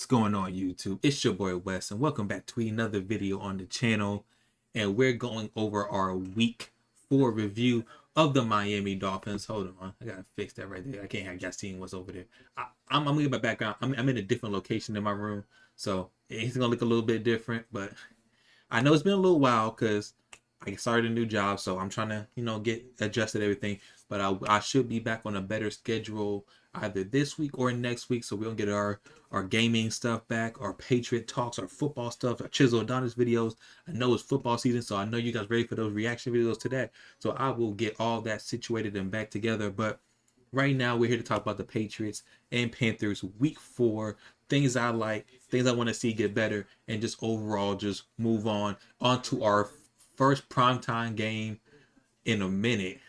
going on, YouTube? It's your boy Wes, and welcome back to another video on the channel. And we're going over our week 4 review of the Miami Dolphins. Hold on, I gotta fix that right there. I can't have y'all seeing what's over there. I'm leaving my background. I'm in a different location in my room, so it's gonna look a little bit different. But I know it's been a little while because I started a new job, so I'm trying to, get adjusted everything. But I should be back on a better schedule either this week or next week, so we'll get our gaming stuff back, our Patriot talks, our football stuff, our Chisel Adonis videos. I know it's football season, so I know you guys ready for those reaction videos to that. So I will get all that situated and back together. But right now, we're here to talk about the Patriots and Panthers week 4. Things I like, things I want to see get better, and just overall just move on to our first primetime game in a minute.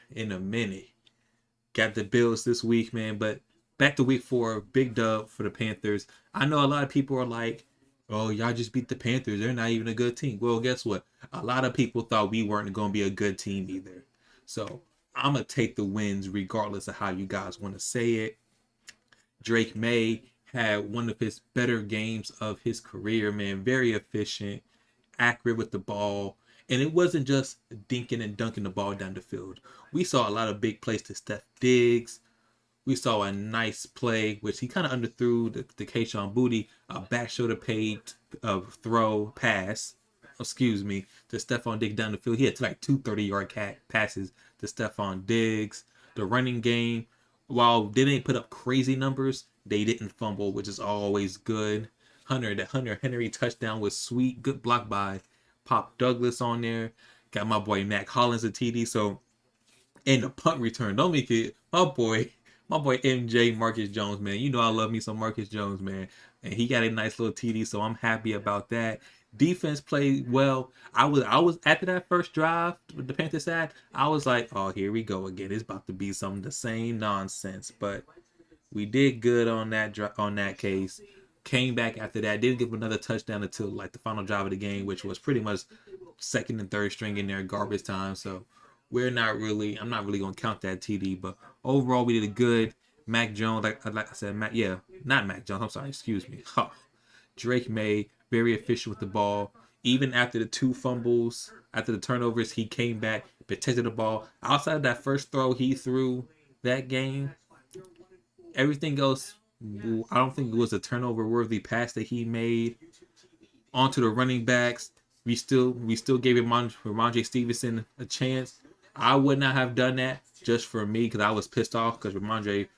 Got the Bills this week, man. But back to week 4, big dub for the Panthers. I know a lot of people are like, oh, y'all just beat the Panthers. They're not even a good team. Well, guess what? A lot of people thought we weren't going to be a good team either. So I'm going to take the wins regardless of how you guys want to say it. Drake May had one of his better games of his career, man. Very efficient, accurate with the ball. And it wasn't just dinking and dunking the ball down the field. We saw a lot of big plays to Steph Diggs. We saw a nice play, which he kind of underthrew the Keyshawn Booty, a back shoulder paid throw pass, to Stephon Diggs down the field. He had like 2 30-yard passes to Stephon Diggs. The running game, while they didn't put up crazy numbers, they didn't fumble, which is always good. The Hunter Henry touchdown was sweet. Good block by Pop Douglas on there. Got my boy Mac Hollins a TD. So, and the punt return. Don't make it. My boy MJ Marcus Jones, man. You know I love me some Marcus Jones, man. And he got a nice little TD, so I'm happy about that. Defense played well. I was after that first drive with the Panthers side, I was like, oh, here we go again. It's about to be some of the same nonsense. But we did good on that case. Came back after that. Didn't give another touchdown until like the final drive of the game, which was pretty much second and third string in there, garbage time. So I'm not really gonna count that TD. But overall, we did a good. Mac Jones, like I said, not Mac Jones. I'm sorry, excuse me. Drake May, very efficient with the ball. Even after the 2 fumbles, after the turnovers, he came back, protected the ball. Outside of that first throw he threw that game, everything else, I don't think it was a turnover worthy pass that he made. Onto the running backs, we still gave Ramondre Stevenson a chance. I would not have done that just for me because I was pissed off because Ramondre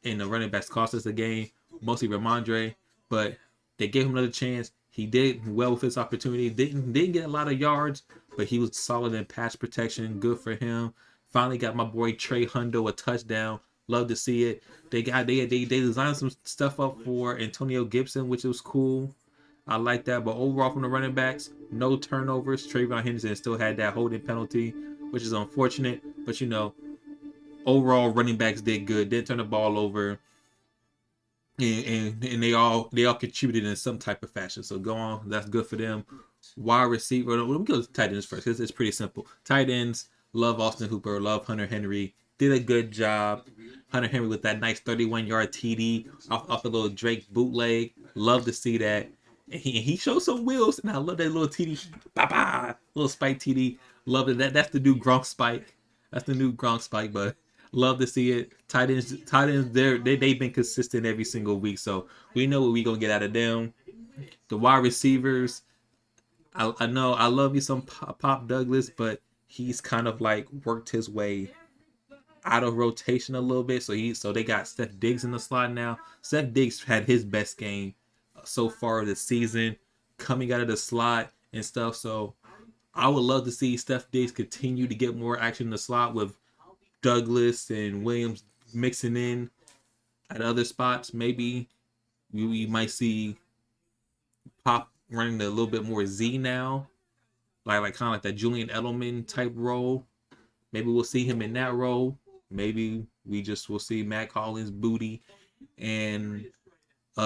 and the running backs cost us the game, mostly Ramondre. But they gave him another chance. He did well with his opportunity. Didn't get a lot of yards, but he was solid in pass protection. Good for him. Finally got my boy Trey Hundo a touchdown. Love to see it. They designed some stuff up for Antonio Gibson, which was cool. I like that. But overall, from the running backs, no turnovers. Trayvon Henderson still had that holding penalty, which is unfortunate. But overall, running backs did good. Didn't turn the ball over, and they all contributed in some type of fashion. So go on. That's good for them. Wide receiver. Let me go to tight ends first because it's pretty simple. Tight ends. Love Austin Hooper. Love Hunter Henry. Did a good job. Hunter Henry with that nice 31-yard TD off the little Drake bootleg. Love to see that. And he showed some wheels, and I love that little TD. Little spike TD. Love it. That's the new Gronk spike. That's the new Gronk spike, but love to see it. Tight ends, they've been consistent every single week, so we know what we're going to get out of them. The wide receivers, I know I love you some Pop Douglas, but he's kind of like worked his way out of rotation a little bit. So they got Steph Diggs in the slot now. Steph Diggs had his best game so far this season, coming out of the slot and stuff. So I would love to see Steph Diggs continue to get more action in the slot with Douglas and Williams mixing in at other spots. Maybe we might see Pop running a little bit more Z now, like kind of like that Julian Edelman type role. Maybe we'll see him in that role. Maybe we'll see Mac Hollins, Booty, and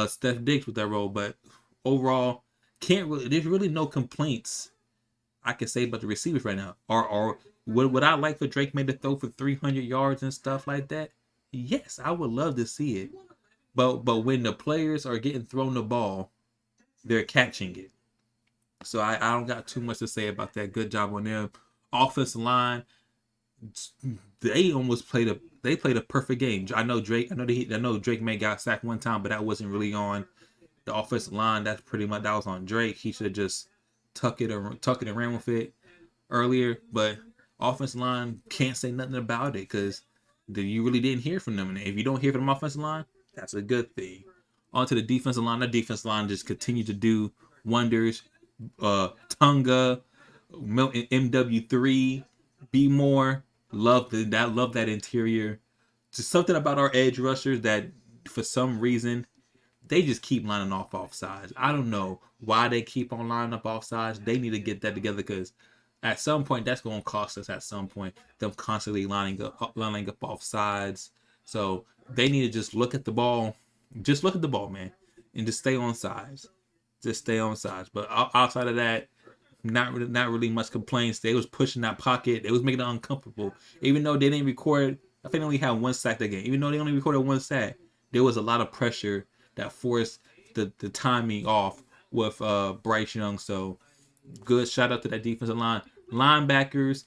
Steph Diggs with that role. But overall, there's really no complaints I can say about the receivers right now. Or would I like for Drake May to throw for 300 yards and stuff like that? Yes, I would love to see it. but when the players are getting thrown the ball, they're catching it. So I don't got too much to say about that. Good job on them. Offensive line, they almost played a perfect game. I know Drake. I know Drake may got sacked one time, but that wasn't really on the offensive line. That's pretty much that was on Drake. He should have just tuck it and ran with it earlier. But offensive line can't say nothing about it because you really didn't hear from them. And if you don't hear from the offensive line, that's a good thing. On to the defensive line. The defensive line just continued to do wonders. Tunga, MW3, Be More. Love that interior. Just something about our edge rushers that for some reason they just keep lining off offsides. I don't know why they keep on lining up offsides. They need to get that together because at some point that's going to cost us. At some point, them constantly lining up offsides. So they need to just look at the ball, man, and just stay on sides. Just stay on sides. But outside of that, not really much complaints. They was pushing that pocket. They was making it uncomfortable. Even though they didn't record, I think they only had one sack that game. Even though they only recorded one sack, there was a lot of pressure that forced the timing off with Bryce Young. So good shout out to that defensive line. Linebackers,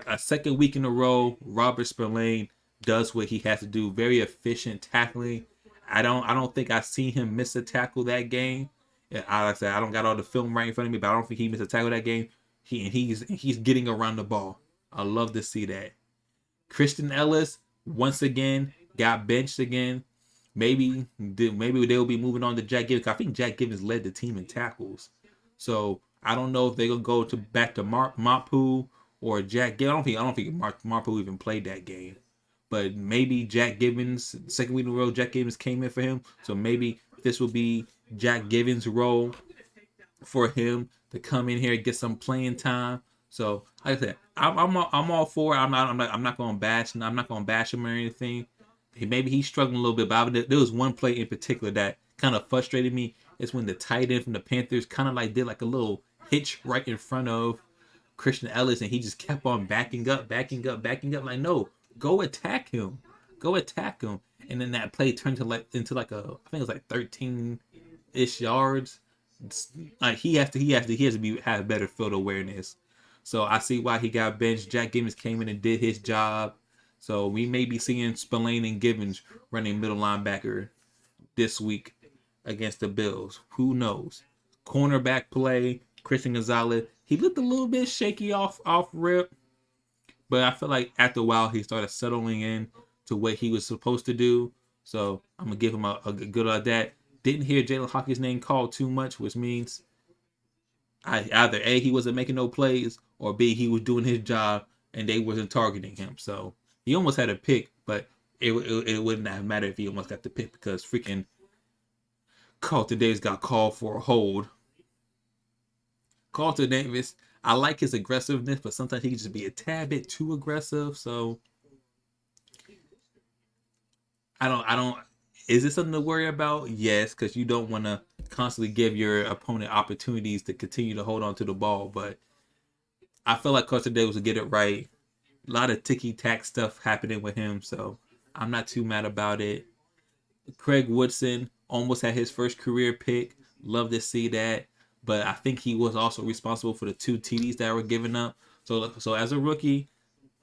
a second week in a row, Robert Spillane does what he has to do. Very efficient tackling. I don't think I seen him miss a tackle that game. Like I said, I don't got all the film right in front of me, but I don't think he missed a tackle that game. He's getting around the ball. I love to see that. Christian Ellis once again got benched again. Maybe they'll be moving on to Jack Givens. I think Jack Givens led the team in tackles. So I don't know if they're gonna go to back to Mapu or Jack Givens. I don't think Mapu even played that game. But maybe Jack Givens, second week in a row, Jack Givens came in for him. So maybe this will be Jack Givens' role for him to come in here and get some playing time. So like I said, I'm all for it. I'm not gonna bash him or anything. Maybe he's struggling a little bit, but there was one play in particular that kind of frustrated me. It's when the tight end from the Panthers kind of like did like a little hitch right in front of Christian Ellis, and he just kept on backing up. Like, no, go attack him. And then that play turned into like a, I think it was like 13-ish yards. Like he has to have better field awareness. So I see why he got benched. Jack Givens came in and did his job. So we may be seeing Spillane and Givens running middle linebacker this week against the Bills. Who knows? Cornerback play, Christian Gonzalez. He looked a little bit shaky off rip, but I feel like after a while he started settling in to what he was supposed to do. So I'm gonna give him a good at that. Didn't hear Jalen Hawkins' name called too much, which means either A, he wasn't making no plays, or B, he was doing his job and they wasn't targeting him. So he almost had a pick, but it wouldn't have mattered if he almost got the pick because freaking Carlton Davis got called for a hold. Carlton Davis, I like his aggressiveness, but sometimes he can just be a tad bit too aggressive. So I don't. Is this something to worry about? Yes, because you don't want to constantly give your opponent opportunities to continue to hold on to the ball. But I feel like Carlton Davis will get it right. A lot of ticky-tack stuff happening with him, so I'm not too mad about it. Craig Woodson almost had his first career pick. Love to see that. But I think he was also responsible for the 2 TDs that were given up. So as a rookie,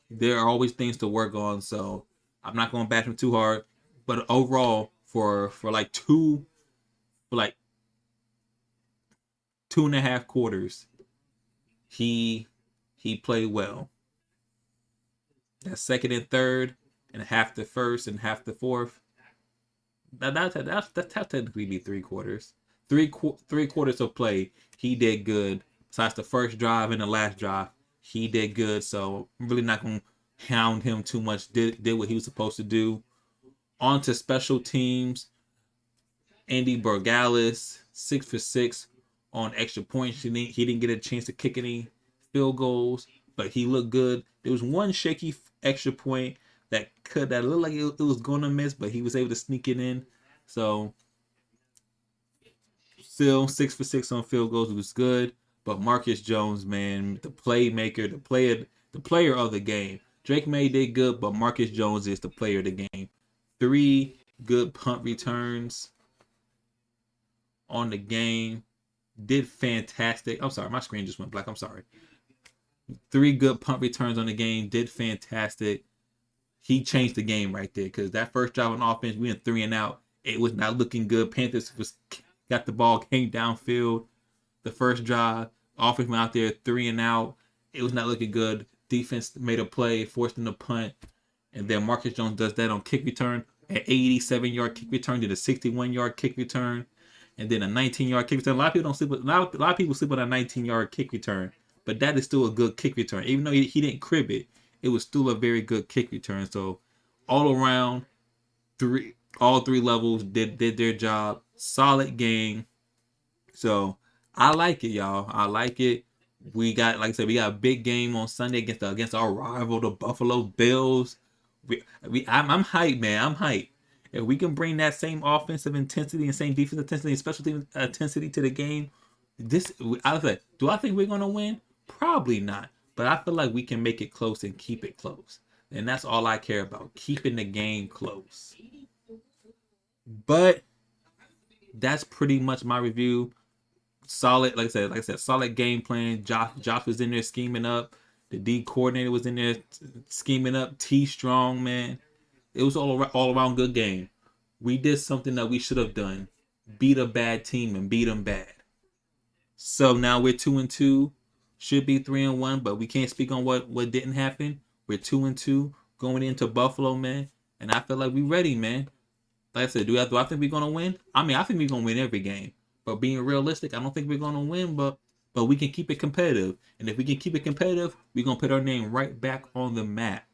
there are always things to work on. So I'm not going to bash him too hard. But overall, for like 2.5 quarters, he played well. That second and third, and half the first and half the fourth. That's technically be 3 quarters. Three quarters of play, he did good. Besides the first drive and the last drive, he did good. So I'm really not gonna hound him too much. Did what he was supposed to do. On to special teams. Andy Borgalis, 6 for 6 on extra points. He didn't get a chance to kick any field goals, but he looked good. There was one shaky extra point that looked like it was gonna miss, but he was able to sneak it in. So still 6 for 6 on field goals was good. But Marcus Jones, man, the playmaker, the player of the game. Drake May did good, but Marcus Jones is the player of the game. 3 good punt returns on the game. Did fantastic. I'm sorry, my screen just went black. I'm sorry. 3 good punt returns on the game. Did fantastic. He changed the game right there because that first drive on offense, we went 3 and out. It was not looking good. Panthers got the ball, came downfield. The first drive, offense went out there 3 and out. It was not looking good. Defense made a play, forced them to punt, and then Marcus Jones does that on kick return. An 87-yard kick return, did a 61-yard kick return, and then a 19-yard kick return. A lot of people don't sleep. A lot of people sleep on a 19-yard kick return, but that is still a good kick return. Even though he didn't crib it, it was still a very good kick return. So all around, all three levels did their job. Solid game. So I like it, y'all. I like it. We got, like I said, we got a big game on Sunday against our rival, the Buffalo Bills. I'm hyped, man. I'm hyped. If we can bring that same offensive intensity and same defensive intensity and special team intensity to the game, I was like, do I think we're gonna win? Probably not. But I feel like we can make it close and keep it close. And that's all I care about, keeping the game close. But that's pretty much my review. Solid, like I said, solid game plan. Josh was in there scheming up. The D coordinator was in there scheming up. T Strong, man. It was all around good game. We did something that we should have done. Beat a bad team and beat them bad. So now we're 2-2. Should be 3-1, but we can't speak on what didn't happen. We're 2-2 going into Buffalo, man. And I feel like we're ready, man. Like I said, do I think we're gonna win? I mean, I think we're gonna win every game. But being realistic, I don't think we're gonna win, but we can keep it competitive. And if we can keep it competitive, we're gonna put our name right back on the map.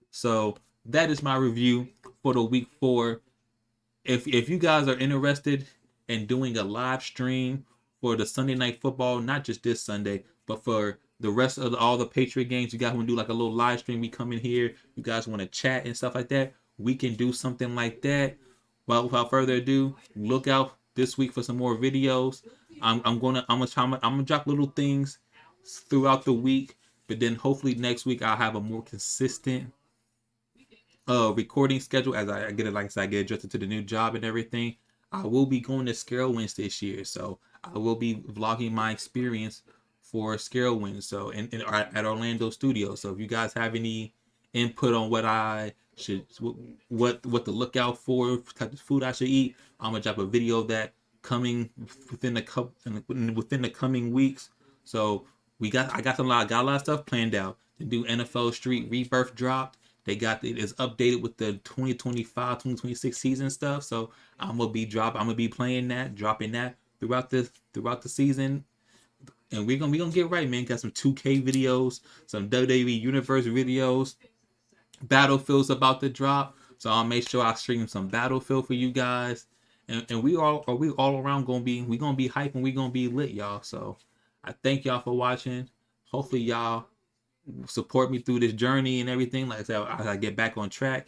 So that is my review for the week 4. If you guys are interested in doing a live stream for the Sunday night football, not just this Sunday, but for the rest of all the Patriot games, you guys want to do like a little live stream, we come in here, you guys want to chat and stuff like that, we can do something like that. Well, without further ado, look out this week for some more videos. I'm gonna drop little things throughout the week, but then hopefully next week I'll have a more consistent recording schedule as I get it. Like I said, I get adjusted to the new job and everything. I will be going to Scarewinds this year, so I will be vlogging my experience for Scarewinds. So at Orlando Studios. So if you guys have any input on what I should, what to look out for, type of food I should eat, I'm gonna drop a video of that coming within the coming weeks. So I got a lot of stuff planned out to do. NFL Street Rebirth dropped. They got it is updated with the 2025-2026 season stuff. So I'm gonna be playing that, dropping that throughout the season. And we're gonna get right, man. Got some 2K videos, some WWE Universe videos. Battlefield's about to drop, so I'll make sure I stream some Battlefield for you guys. And we all around gonna be hyped and we gonna be lit, y'all. So I thank y'all for watching. Hopefully y'all support me through this journey and everything. Like I said, I get back on track,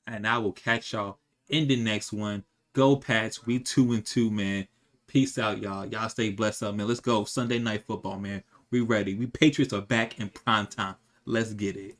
and I will catch y'all in the next one. Go Pats, we 2-2, man. Peace out, y'all. Y'all stay blessed up, man. Let's go Sunday night football, man. We ready. We Patriots are back in prime time. Let's get it.